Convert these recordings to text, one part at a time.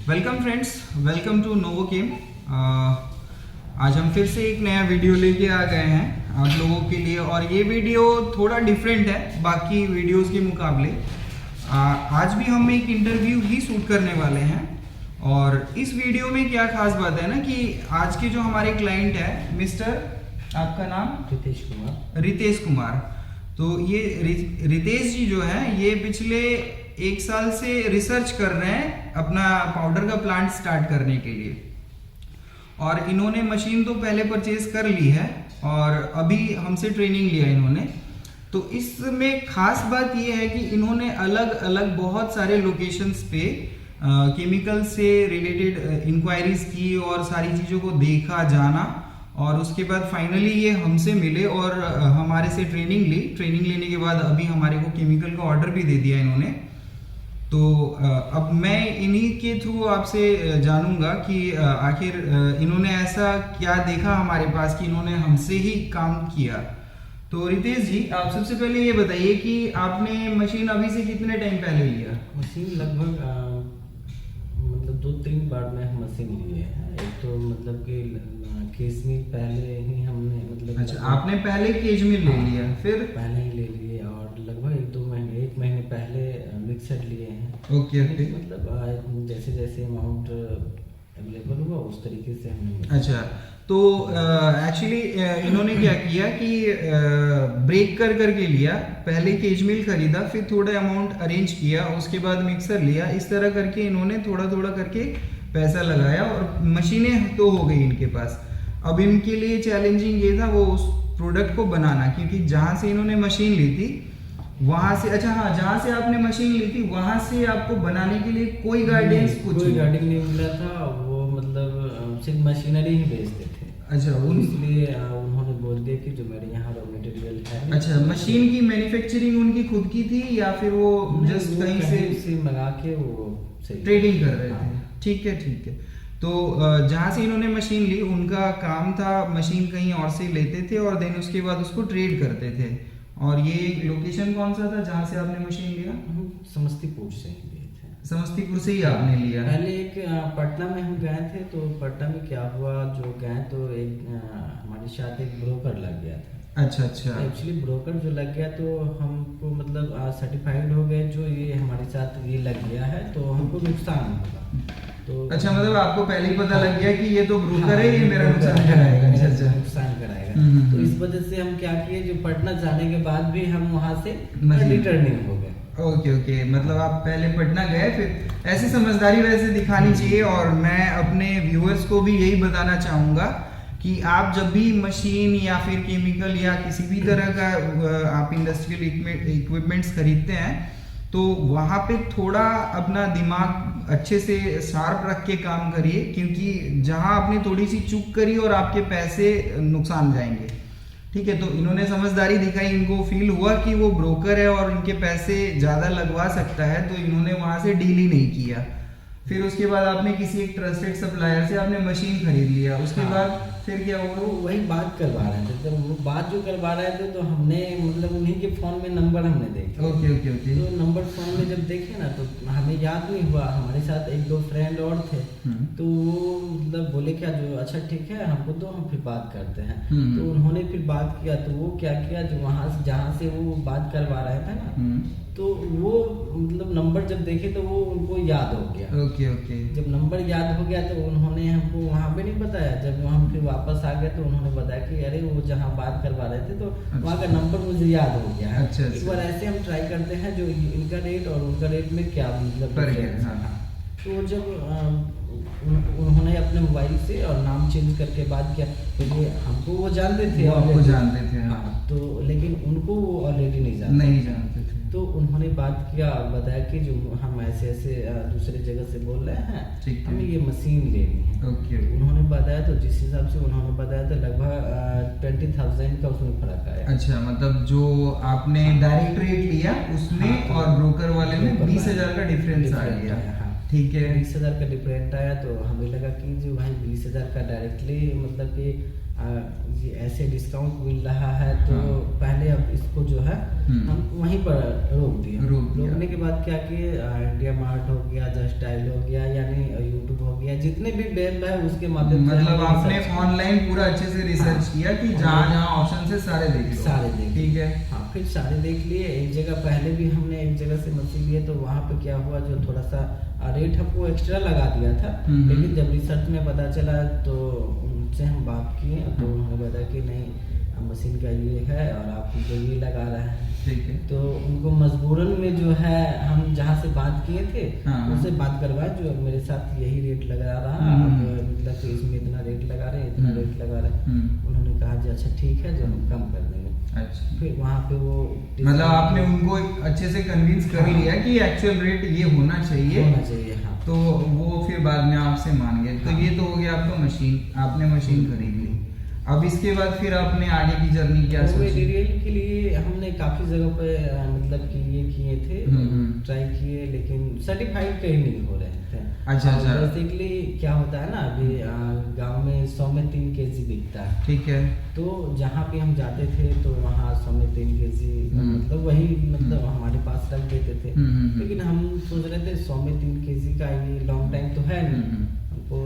Welcome friends, welcome to Novo Chem. आज हम फिर से एक नया वीडियो लेके आ गए हैं आप लोगों के लिए, और ये वीडियो थोड़ा डिफरेंट है बाकी वीडियोस के मुकाबले। आज भी हम एक इंटरव्यू ही शूट करने वाले हैं, और इस वीडियो में क्या खास बात है ना कि आज के जो हमारे क्लाइंट है मिस्टर, आपका नाम? रितेश कुमार। तो ये रितेश जी जो है ये पिछले 1 साल से रिसर्च कर रहे हैं अपना पाउडर का प्लांट स्टार्ट करने के लिए, और इन्होंने मशीन तो पहले परचेज कर ली है और अभी हमसे ट्रेनिंग लिया इन्होंने। तो इसमें खास बात ये है कि इन्होंने अलग अलग बहुत सारे लोकेशंस पे केमिकल से रिलेटेड इंक्वायरीज की और सारी चीज़ों को देखा जाना, और उसके बाद फाइनली ये हमसे मिले और हमारे से ट्रेनिंग ली। ट्रेनिंग लेने के बाद अभी हमारे को केमिकल का ऑर्डर भी दे दिया इन्होंने। तो अब मैं इन्हीं के थ्रू आपसे जानूंगा कि आखिर इन्होंने ऐसा क्या देखा हमारे पास कि इन्होंने हमसे ही काम किया। तो रितेश जी, आप सबसे पहले ये बताइए कि आपने मशीन अभी से कितने टाइम पहले लिया? मशीन लगभग मतलब 2-3 बार में हम मशीन लिए हैं। एक तो मतलब कि केस में पहले ही हमने मतलब अच्छा, आपने पहले केज में ले लिया, फिर पहले ही ले लिए, और लगभग 1 महीने पहले मिक्सर लिए हैं। Okay okay. मतलब जैसे जैसे अमाउंट अवेलेबल हुआ उस तरीके से हमने। अच्छा, तो एक्चुअली इन्होंने क्या किया कि ब्रेक कर करके लिया। पहले केज मिल खरीदा, फिर थोड़ा अमाउंट अरेंज किया, उसके बाद मिक्सर लिया। इस तरह करके इन्होंने थोड़ा थोड़ा करके पैसा लगाया और मशीनें तो हो गई इनके पास। अब इनके लिए चैलेंजिंग ये था वो उस प्रोडक्ट को बनाना, क्योंकि जहाँ से इन्होंने मशीन ली थी वहां से, अच्छा हाँ, जहाँ से आपने मशीन ली थी वहां से आपको बनाने के लिए कोई गाइडेंस कुछ कोई गाइडेंस नहीं मिला था। वो मतलब सिर्फ मशीनरी ही बेचते थे। अच्छा, इसलिए उन्होंने बोल दिया कि जो मेरे यहाँ रॉ मटेरियल है। अच्छा, मशीन की मैन्युफैक्चरिंग उनकी खुद की थी या फिर वो जस्ट कहीं से मंगा के वो ट्रेडिंग कर रहे थे? ठीक है ठीक है। तो जहाँ से इन्होंने मशीन ली उनका काम था मशीन कहीं और से लेते थे और देन उसके बाद उसको ट्रेड करते थे। और ये लोकेशन कौन सा था जहाँ से आपने मशीन लिया? समस्तीपुर से ही लिए थे। समस्तीपुर से ही आपने लिया? पहले एक पटना में हम गए थे, तो पटना में क्या हुआ, जो गए तो एक हमारे साथ एक ब्रोकर लग गया था। अच्छा अच्छा। एक्चुअली ब्रोकर जो लग गया तो हमको मतलब सर्टिफाइड हो गए जो ये हमारे साथ ये लग गया है, तो हमको नुकसान होगा। तो अच्छा, मतलब आपको पहले ही पता लग गया कि ये तो ब्रोकर है, ये मेरा नुकसान कराएगा। अच्छा, नुकसान कराएगा। तो इस वजह से हम क्या किए, जो पटना जाने के बाद भी हम वहाँ से रिटर्निंग हो गए। ओके ओके, मतलब आप पहले पटना गए, फिर ऐसी समझदारी वैसे दिखानी चाहिए। और मैं अपने व्यूअर्स को भी यही बताना चाहूँगा कि आप जब भी मशीन या फिर केमिकल या किसी भी तरह का आप इंडस्ट्रियल इक्विपमेंट्स खरीदते हैं तो वहाँ पे थोड़ा अपना दिमाग अच्छे से शार्प रख के काम करिए, क्योंकि जहाँ आपने थोड़ी सी चूक करी और आपके पैसे नुकसान जाएंगे। ठीक है, तो इन्होंने समझदारी दिखाई, इनको फील हुआ कि वो ब्रोकर है और इनके पैसे ज़्यादा लगवा सकता है, तो इन्होंने वहाँ से डील ही नहीं किया। फिर उसके बाद आपने किसी एक ट्रस्टेड सप्लायर से आपने मशीन खरीद लिया, उसके बाद फिर क्या हुआ? वो वही बात करवा रहे थे, तो वो बात जो करवा रहे थे तो हमने मतलब उन्हीं के फोन में नंबर हमने देखे। Okay okay okay. तो नंबर फोन में जब देखे ना तो हमें याद नहीं हुआ, हमारे साथ 1-2 फ्रेंड और थे। तो वो मतलब बोले क्या जो अच्छा ठीक है हमको तो हम फिर बात करते हैं। तो उन्होंने फिर बात किया, तो वो क्या किया, जो वहाँ से जहाँ से वो बात करवा रहे थे ना, तो वो मतलब नंबर जब देखे तो वो उनको याद हो गया। Okay okay. जब नंबर याद हो गया तो उन्होंने हमको वहाँ पे नहीं बताया। जब हम फिर वापस आ गए तो उन्होंने बताया कि अरे वो जहाँ बात करवा रहे थे तो वहाँ का नंबर मुझे याद हो गया है। अच्छा, एक बार ऐसे हम ट्राई करते हैं जो इनका रेट और उनका रेट में क्या मतलब डिफरेंस है। तो जब उन्होंने अपने मोबाइल से और नाम चेंज करके बात किया, क्योंकि हमको वो जानते थे, आपको जानते थे। हाँ, तो लेकिन उनको वो ऑलरेडी नहीं जानते थे। तो उन्होंने बात किया, बताया कि जो हम ऐसे ऐसे दूसरे जगह से बोल रहे हैं, हमें ये मशीन लेनी है। ओके। उन्होंने बताया, तो जिस हिसाब से उन्होंने बताया तो लगभग 20,000 का उसमें फर्क आया। अच्छा, मतलब जो आपने डायरेक्ट रेट लिया उसमें और ब्रोकर वाले में 20,000 का डिफरेंस आ गया। ठीक है, 20,000 का डिफरेंट आया। तो हमें लगा कि जो भाई 20,000 का डायरेक्टली मतलब कि ये ऐसे डिस्काउंट मिल रहा है, तो पहले अब इसको जो है हम वहीं पर रोक दिए। रोकने के बाद क्या किए, इंडिया मार्ट हो गया, जस्ट स्टाइल हो गया, यानी जितने भी वेब है उसके माध्यम से मतलब आपने ऑनलाइन पूरा अच्छे से रिसर्च किया कि जहाँ जहाँ ऑप्शन से सारे देख लो। सारे देख, ठीक है। हाँ, फिर सारे देख लिए। एक जगह पहले भी हमने एक जगह से मशीन लिए, तो वहाँ पे क्या हुआ, जो थोड़ा सा रेट हमको एक्स्ट्रा लगा दिया था, लेकिन जब रिसर्च में पता चला तो उनसे हम बात किए तो उन्होंने बताया कि नहीं, मशीन का ये है और आपको ये लगा रहा है। ठीक है। तो उनको मजबूरन में जो है हम जहाँ से बात किए थे उनसे बात करवाए, जो मेरे साथ यही रेट लगा रहा, मतलब कि इसमें इतना रेट लगा रहे, इतना रेट लगा रहे। उन्होंने कहा जी अच्छा ठीक है, जो हम कम कर देंगे। अच्छा। फिर वहाँ पे वो मतलब आपने उनको अच्छे से कन्विंस कर लिया कि एक्चुअल रेट ये होना चाहिए। हाँ। तो वो फिर बाद में आपसे मान गए। तो ये तो हो गया आपका मशीन, आपने मशीन खरीद ली। अब इसके बाद फिर आपने आगे की जर्नी क्या सोची? मटेरियल के लिए हमने काफी जगह पे मतलब कि ये किए थे, ट्राई किए, लेकिन सर्टिफाइड कहीं नहीं हो रहे थे। अच्छा। बेसिकली क्या होता है ना, अभी गांव में 100 में 3 केजी बिकता है। ठीक है। तो जहाँ पे हम जाते थे तो वहाँ 100 में 3 केजी मतलब वही मतलब हमारे पास रख देते थे। लेकिन हम सोच रहे थे 100 में 3 केजी का ये लॉन्ग टाइम तो है नहीं, हमको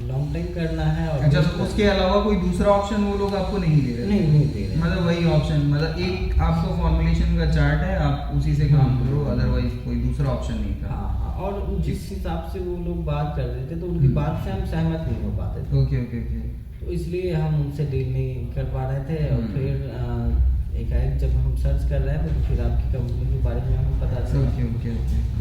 लॉन्ग टाइम करना है। और अच्छा, तो उसके अलावा कोई दूसरा ऑप्शन वो लोग आपको नहीं दे रहे? नहीं दे रहे। मतलब वही ऑप्शन, मतलब एक आपको फॉर्मुलेशन का चार्ट है, आप उसी से काम करो, अदरवाइज कोई दूसरा ऑप्शन नहीं था। हाँ। और जिस हिसाब से वो लोग बात कर रहे थे तो उनकी बात से हम सहमत नहीं हो पाते थे। ओके। तो इसलिए हम उनसे डील नहीं कर पा रहे थे। और फिर एकाएक जब हम सर्च कर रहे थे तो फिर आपकी कंपनी के बारे में हमें पता चला।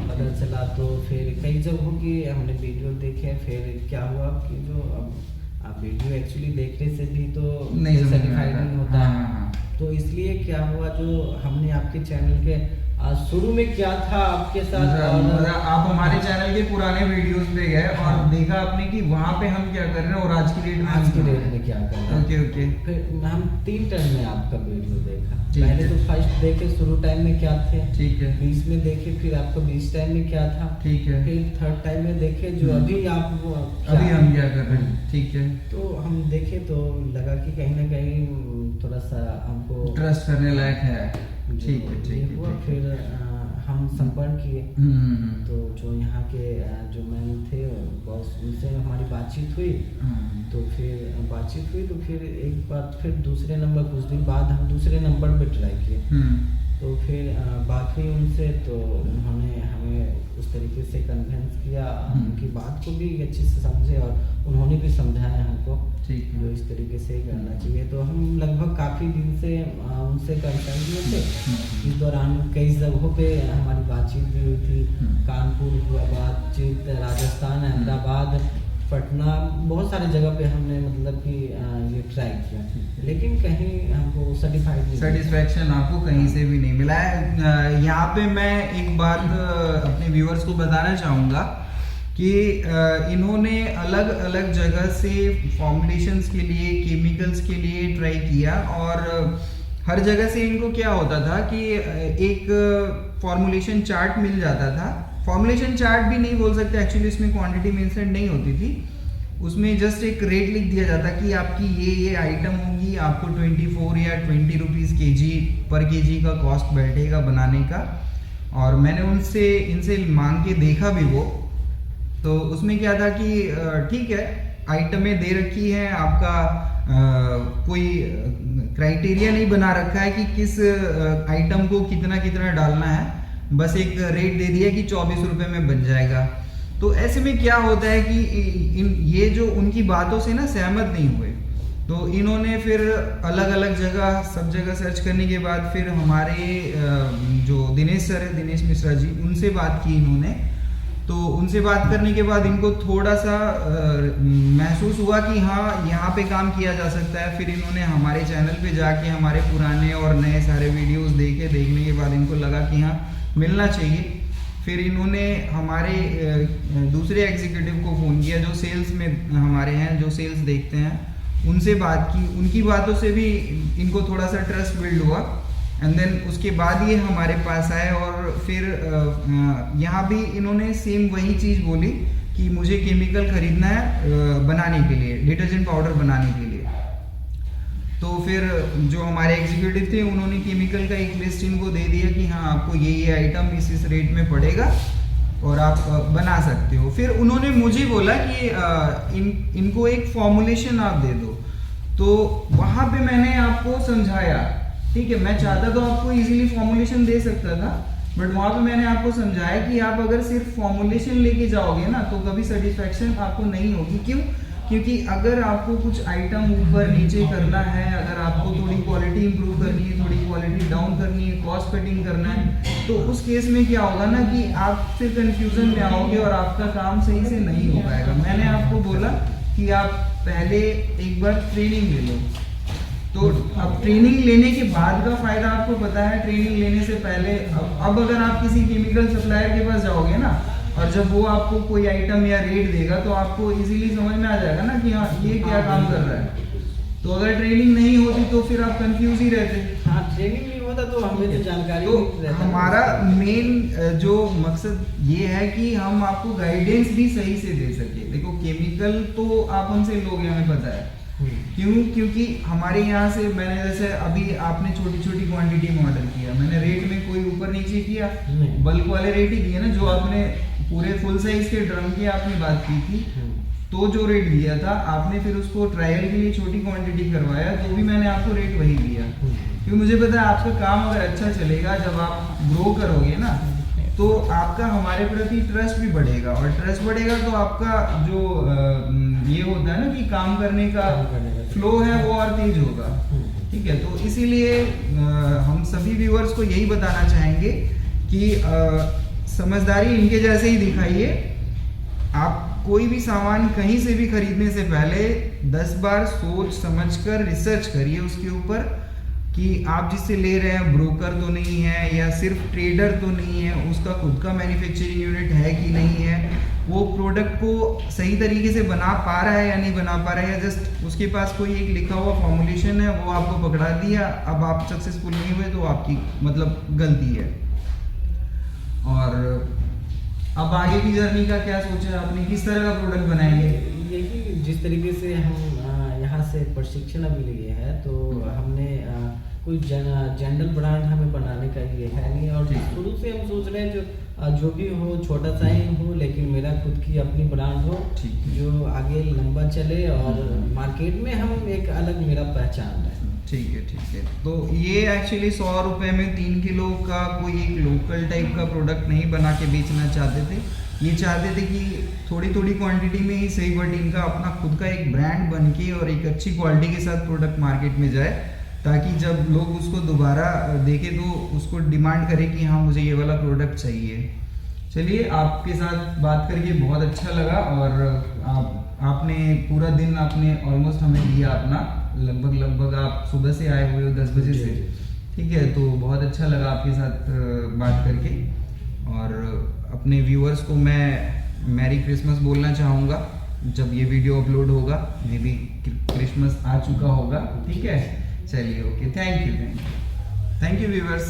पता चला तो फिर कई जगहों की हमने वीडियो देखे। फिर क्या हुआ कि जो अब आप वीडियो एक्चुअली देखने से भी तो सर्टिफाइड नहीं होता है। तो इसलिए क्या हुआ, जो हमने आपके चैनल के शुरू में क्या था आपके साथ, और आप हमारे चैनल के पुराने वीडियोस पे गए और देखा आपने कि वहाँ पे हम क्या कर रहे हैं और आज की डेट में क्या कर रहे हैं। ओके। फिर हम 3 टर्न में आपका वीडियो देखा। पहले तो फर्स्ट देखे शुरू टाइम में क्या थे, ठीक है। 20 में देखे, फिर आपको 20 टाइम में क्या था, ठीक है। फिर थर्ड टाइम में देखे जो अभी आप अभी हम क्या कर रहे हैं। ठीक है। तो हम देखे तो लगा कि कहीं ना कहीं थोड़ा सा हमको ट्रस्ट करने लायक है। ठीक है। फिर हम संपर्क किए। तो जो यहाँ के जो मैम थे बॉस, उनसे हमारी बातचीत हुई। तो फिर एक बार फिर दूसरे नंबर, कुछ दिन बाद हम दूसरे नंबर पे ट्राई किए। तो फिर बात हुई उनसे, तो उन्होंने हमें उस तरीके से कन्विंस किया, उनकी बात को भी अच्छे से समझे और उन्होंने भी समझाया हमको जो इस तरीके से करना चाहिए। तो हम लगभग काफ़ी दिन से उनसे कंसल्ट हुए थे। इस दौरान कई जगहों पे हमारी बातचीत भी हुई थी। कानपुर हुआ बातचीत, राजस्थान, अहमदाबाद, पटना, बहुत सारी जगह पे हमने मतलब कि ये ट्राई किया, लेकिन कहीं हमको सेटिस्फैक्शन आपको कहीं से भी नहीं मिला है। यहाँ पे मैं एक बात अपने व्यूअर्स को बताना चाहूँगा कि इन्होंने अलग अलग जगह से फॉर्मुलेशंस के लिए, केमिकल्स के लिए ट्राई किया और हर जगह से इनको क्या होता था कि एक फॉर्मुलेशन चार्ट मिल जाता था। फॉर्मुलेशन चार्ट भी नहीं बोल सकते, एक्चुअली इसमें क्वांटिटी मेंशन नहीं होती थी। उसमें जस्ट एक रेट लिख दिया जाता कि आपकी ये आइटम होगी, आपको 24 या 20 रुपीज़ पर केजी का कॉस्ट बैठेगा बनाने का। और मैंने इनसे मांग के देखा भी वो, तो उसमें क्या था कि ठीक है, आइटमें दे रखी हैं, आपका कोई क्राइटेरिया नहीं बना रखा है कि किस आइटम को कितना डालना है, बस एक रेट दे दिया कि 24 रुपये में बन जाएगा। तो ऐसे में क्या होता है कि ये जो उनकी बातों से ना सहमत नहीं हुए, तो इन्होंने फिर अलग अलग जगह सब जगह सर्च करने के बाद फिर हमारे जो दिनेश सर है, दिनेश मिश्रा जी, उनसे बात की इन्होंने। तो उनसे बात करने के बाद इनको थोड़ा सा महसूस हुआ कि हाँ, यहाँ पे काम किया जा सकता है। फिर इन्होंने हमारे चैनल पे जाके हमारे पुराने और नए सारे वीडियोस देखने के बाद इनको लगा कि हाँ, मिलना चाहिए। फिर इन्होंने हमारे दूसरे एग्जीक्यूटिव को फ़ोन किया जो सेल्स में हमारे हैं, जो सेल्स देखते हैं, उनसे बात की। उनकी बातों से भी इनको थोड़ा सा ट्रस्ट बिल्ड हुआ एंड देन उसके बाद ये हमारे पास आए। और फिर यहाँ भी इन्होंने सेम वही चीज़ बोली कि मुझे केमिकल खरीदना है बनाने के लिए, डिटर्जेंट पाउडर बनाने के लिए। तो फिर जो हमारे एग्जीक्यूटिव थे उन्होंने केमिकल का एक लिस्ट इनको दे दिया कि हाँ, आपको ये आइटम इस रेट में पड़ेगा और आप बना सकते हो। फिर उन्होंने मुझे बोला कि इनको एक फॉर्मुलेशन आप दे दो, तो वहाँ पे मैंने आपको समझाया, ठीक है। मैं चाहता तो आपको इजीली फॉर्मुलेशन दे सकता था, बट वहाँ पे मैंने आपको समझाया कि आप अगर सिर्फ फॉर्मुलेशन लेके जाओगे ना तो कभी सेटिस्फेक्शन आपको नहीं होगी। क्यों? क्योंकि अगर आपको कुछ आइटम ऊपर नीचे करना है, अगर आपको थोड़ी क्वालिटी इंप्रूव करनी है, थोड़ी क्वालिटी डाउन करनी है, कॉस्ट कटिंग करना है, तो उस केस में क्या होगा ना कि आप फिर कंफ्यूजन में आओगे और आपका काम सही से नहीं हो पाएगा। मैंने आपको बोला कि आप पहले एक बार ट्रेनिंग ले लो। तो अब ट्रेनिंग लेने के बाद का फायदा आपको पता है, ट्रेनिंग लेने से पहले अब अगर आप किसी केमिकल सप्लायर के पास जाओगे ना और जब वो आपको कोई आइटम या रेट देगा तो आपको इजीली समझ में आ जाएगा ना कि हाँ ये क्या काम कर रहा है। तो अगर ट्रेनिंग नहीं होती तो फिर आप कंफ्यूज ही रहते। हाँ, ट्रेनिंग नहीं होता तो हमें तो जानकारी तो नहीं रहता। हमारा मेन जो मकसद ये है कि हम आपको गाइडेंस भी सही से दे सके। देखो केमिकल तो आप हमसे लोगे, हमें पता है क्यों, क्योंकि हमारे यहाँ से मैंने जैसे अभी आपने छोटी छोटी क्वांटिटी में ऑर्डर किया, मैंने रेट में कोई ऊपर नीचे किया, बल्क वाले रेट ही दिए ना। जो आपने पूरे फुल साइज के ड्रम की आपने बात की थी तो जो रेट दिया था आपने, फिर उसको ट्रायल के लिए छोटी क्वांटिटी करवाया तो भी मैंने आपको रेट वही दिया, क्योंकि मुझे पता है आपका काम अगर अच्छा चलेगा, जब आप ग्रो करोगे ना तो आपका हमारे प्रति ट्रस्ट भी बढ़ेगा, और ट्रस्ट बढ़ेगा तो आपका जो ये होता है ना कि काम करने का फ्लो है वो और तेज होगा, ठीक है। तो इसीलिए हम सभी व्यूअर्स को यही बताना चाहेंगे कि समझदारी इनके जैसे ही दिखाइए। आप कोई भी सामान कहीं से भी खरीदने से पहले 10 बार सोच समझकर रिसर्च करिए उसके ऊपर कि आप जिससे ले रहे हैं ब्रोकर तो नहीं है या सिर्फ ट्रेडर तो नहीं है, उसका खुद का मैन्युफैक्चरिंग यूनिट है कि नहीं है, वो प्रोडक्ट को सही तरीके से बना पा रहा है या नहीं बना पा रहा है, या जस्ट उसके पास कोई एक लिखा हुआ फॉर्मुलेशन है वो आपको पकड़ा दिया, अब आप सक्सेसफुल नहीं हुए तो आपकी मतलब गलती है। और अब आगे की जर्नी का क्या सोचा है आपने, किस तरह का प्रोडक्ट बनाएंगे? यही जिस तरीके से हम यहाँ से प्रशिक्षण अभी लिए है तो हमने कोई जनरल ब्रांड हमें बनाने का ये है नहीं, और शुरू से हम सोच रहे हैं जो भी हो छोटा सा ही हो लेकिन मेरा खुद की अपनी ब्रांड हो जो आगे लंबा चले और मार्केट में हम एक अलग मेरा पहचान है। ठीक है, ठीक है। तो ये एक्चुअली 100 रुपये में 3 किलो का कोई एक लोकल टाइप का प्रोडक्ट नहीं बना के बेचना चाहते थे, ये चाहते थे कि थोड़ी थोड़ी क्वांटिटी में ही सही, बट इनका अपना खुद का एक ब्रांड बन के और एक अच्छी क्वालिटी के साथ प्रोडक्ट मार्केट में जाए, ताकि जब लोग उसको दोबारा देखें तो उसको डिमांड करें कि हाँ मुझे ये वाला प्रोडक्ट चाहिए। चलिए, आपके साथ बात करके बहुत अच्छा लगा, और आपने पूरा दिन आपने ऑलमोस्ट हमें दिया अपना, लगभग आप सुबह से आए हुए हो 10 बजे से, ठीक है। तो बहुत अच्छा लगा आपके साथ बात करके, और अपने व्यूअर्स को मैं मैरी क्रिसमस बोलना चाहूँगा। जब ये वीडियो अपलोड होगा मे बी क्रिसमस आ चुका होगा, ठीक है। चलिए, ओके, थैंक यू व्यूअर्स।